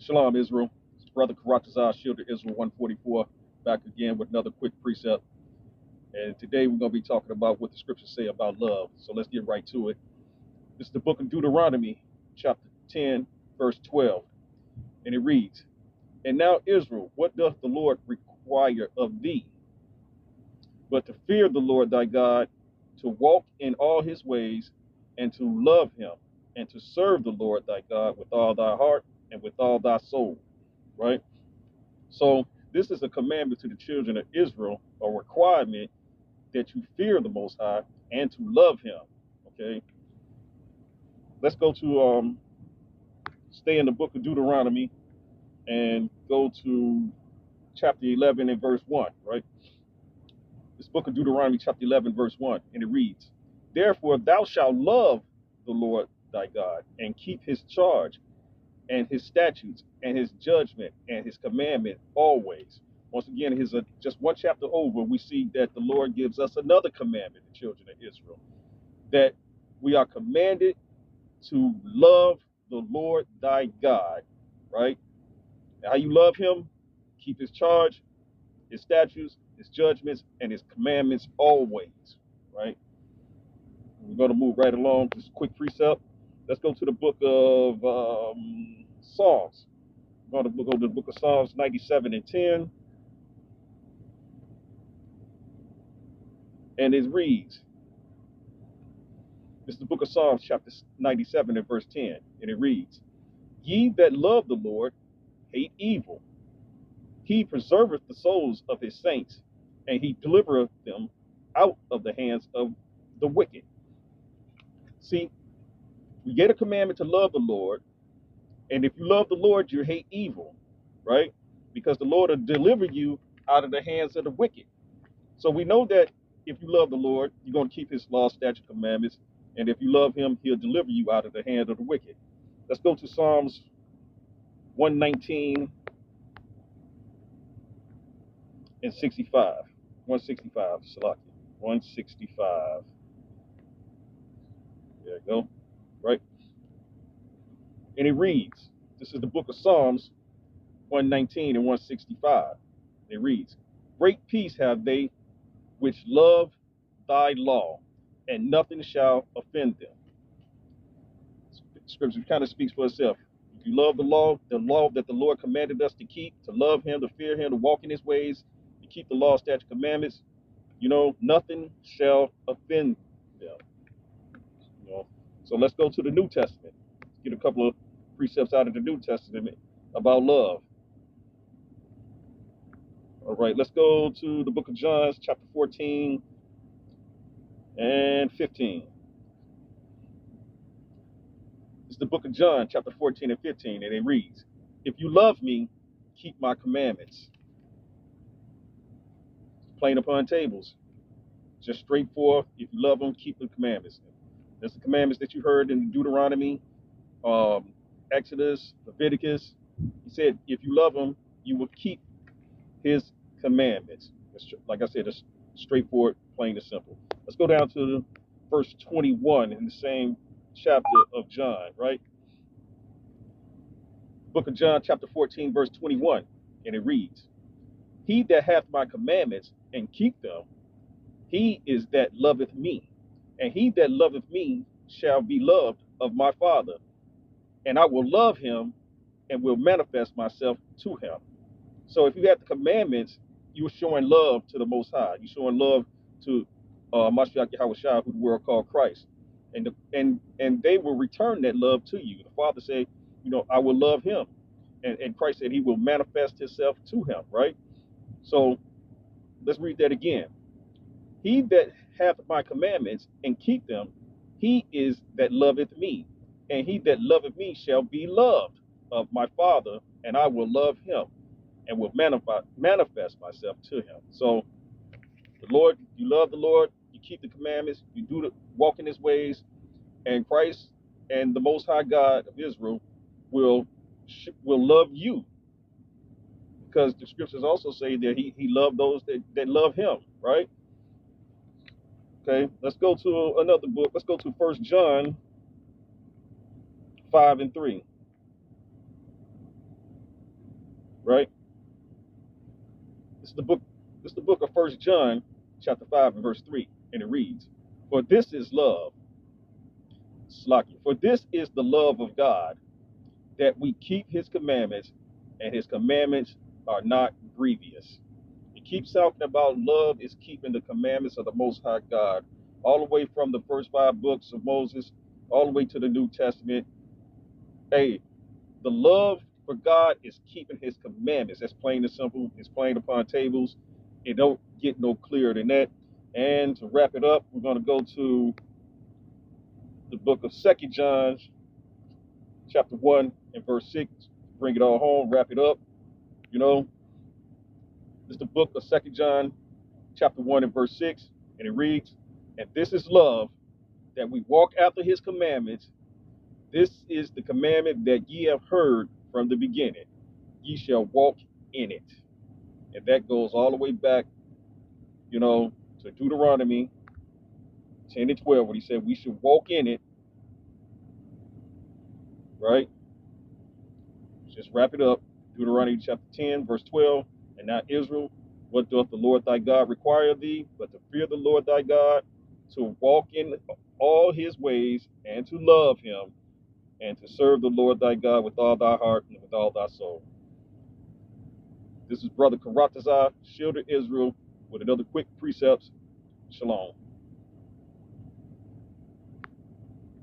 Shalom, Israel. It's Brother Karatazar, Shield of Israel 144, back again with another quick precept. And today we're going to be talking about what the scriptures say about love. So let's get right to it. This is the book of Deuteronomy, chapter 10, verse 12. And it reads, "And now, Israel, what doth the Lord require of thee? But to fear the Lord thy God, to walk in all his ways, and to love him, and to serve the Lord thy God with all thy heart and with all thy soul." Right? So this is a commandment to the children of Israel, a requirement that you fear the Most High and to love him. Okay? Let's go to stay in the book of Deuteronomy and go to chapter 11 and verse 1, right? This book of Deuteronomy, chapter 11, verse 1, and it reads, "Therefore thou shalt love the Lord thy God and keep his charge and his statutes and his judgment and his commandment always." Once again, here's just one chapter over, we see that the Lord gives us another commandment, the children of Israel, that we are commanded to love the Lord thy God, right? And how you love him, keep his charge, his statutes, his judgments, and his commandments always, right? We're going to move right along, just a quick precept. Let's go to the book of Psalms. We're going to go to the book of Psalms 97 and 10. And it reads, this is the book of Psalms, chapter 97 and verse 10. And it reads, "Ye that love the Lord hate evil. He preserveth the souls of his saints, and he delivereth them out of the hands of the wicked." See, we get a commandment to love the Lord. And if you love the Lord, you hate evil, right? Because the Lord will deliver you out of the hands of the wicked. So we know that if you love the Lord, you're going to keep his law, statute, commandments. And if you love him, he'll deliver you out of the hand of the wicked. Let's go to Psalms 119 and 65. 165, Salaki. 165. There you go. Right? And it reads, this is the book of Psalms 119 and 165. It reads, "Great peace have they which love thy law, and nothing shall offend them." Scripture kind of speaks for itself. If you love the law that the Lord commanded us to keep, to love him, to fear him, to walk in his ways, to keep the law, statute, commandments, nothing shall offend them. So let's go to the New Testament. Get a couple of precepts out of the New Testament about love. All right, let's go to the book of John, chapter 14 and 15. It's the book of John, chapter 14 and 15, and it reads, "If you love me, keep my commandments." Plain upon tables. Just straightforward. If you love him, keep the commandments. That's the commandments that you heard in Deuteronomy, Exodus, Leviticus. He said, if you love him, you will keep his commandments. Like I said, it's straightforward, plain and simple. Let's go down to verse 21 in the same chapter of John, right? Book of John, chapter 14, verse 21, and it reads, "He that hath my commandments and keep them, he is that loveth me. And he that loveth me shall be loved of my Father. And I will love him and will manifest myself to him." So if you have the commandments, you're showing love to the Most High. You're showing love to Mashiach Yahushua, who the world called Christ. And they will return that love to you. The Father said, I will love him. And Christ said he will manifest himself to him, right? So let's read that again. "He that hath my commandments and keep them, he is that loveth me. And he that loveth me shall be loved of my Father, and I will love him and will manifest myself to him." So the Lord, you love the Lord, you keep the commandments, you walk in his ways, and Christ and the Most High God of Israel will love you, because the scriptures also say that he loved those that love him, right? Okay, let's go to another book. Let's go to 1 John 5 and 3. right? This is the book. This is the book of First John, chapter 5 and verse 3, and it reads, "For this is love, Slaki. For this is the love of God, that we keep His commandments, and His commandments are not grievous." It keeps talking about love is keeping the commandments of the Most High God, all the way from the first 5 books of Moses, all the way to the New Testament. Hey, the love for God is keeping His commandments. That's plain and simple. It's plain upon tables. It don't get no clearer than that. And to wrap it up, we're going to go to the book of Second John, chapter 1 and verse 6. Bring it all home, wrap it up. You know, it's the book of Second John, chapter 1 and verse 6, and it reads, "And this is love, that we walk after His commandments. This is the commandment that ye have heard from the beginning. Ye shall walk in it." And that goes all the way back, to Deuteronomy 10 and 12, when He said we should walk in it, right? Just wrap it up. Deuteronomy chapter 10, verse 12. "And now, Israel, what doth the Lord thy God require of thee, but to fear the Lord thy God, to walk in all His ways, and to love Him, and to serve the Lord thy God with all thy heart and with all thy soul." This is Brother Karatazar, Shield of Israel, with another quick precepts. Shalom.